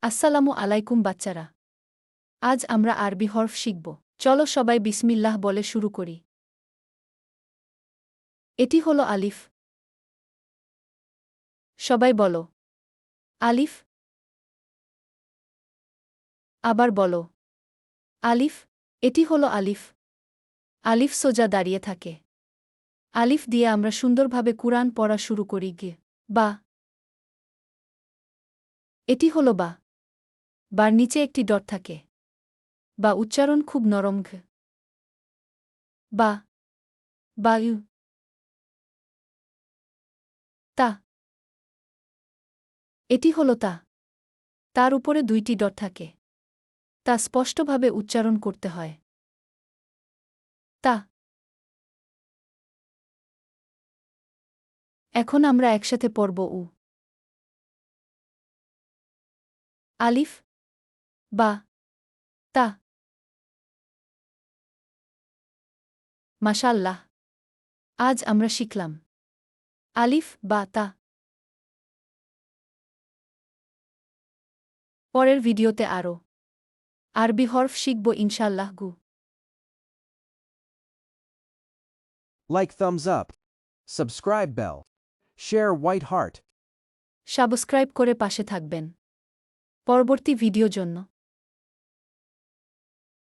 আসসালামু আলাইকুম বাচ্চারা। আজ আমরা আরবি হরফ শিখব। চলো সবাই বিসমিল্লাহ বলে শুরু করি। এটি হলো আলিফ। সবাই বলো আলিফ। আবার বলো আলিফ। এটি হলো আলিফ। আলিফ সোজা দাঁড়িয়ে থাকে। আলিফ দিয়ে আমরা সুন্দরভাবে কুরআন পড়া শুরু করি। বা। এটি হলো বা। বার নিচে একটি ডট থাকে। বা উচ্চারণ খুব নরম। বা। বা ইউ। তা। এটি হলো তা। তার উপরে দুইটি ডট থাকে। তা স্পষ্টভাবে উচ্চারণ করতে হয়। তা। এখন আমরা একসাথে পড়ব উ। আলিফ। বা। তা। মাশাআল্লাহ। আজ আমরা শিখলাম আলিফ বা তা। পরের ভিডিওতে আরও আরবি হরফ শিখব ইনশাআল্লাহ। Like thumbs up. Subscribe bell. Share white heart. Subscribe করে পাশে থাকবেন পরবর্তী ভিডিও জন্য।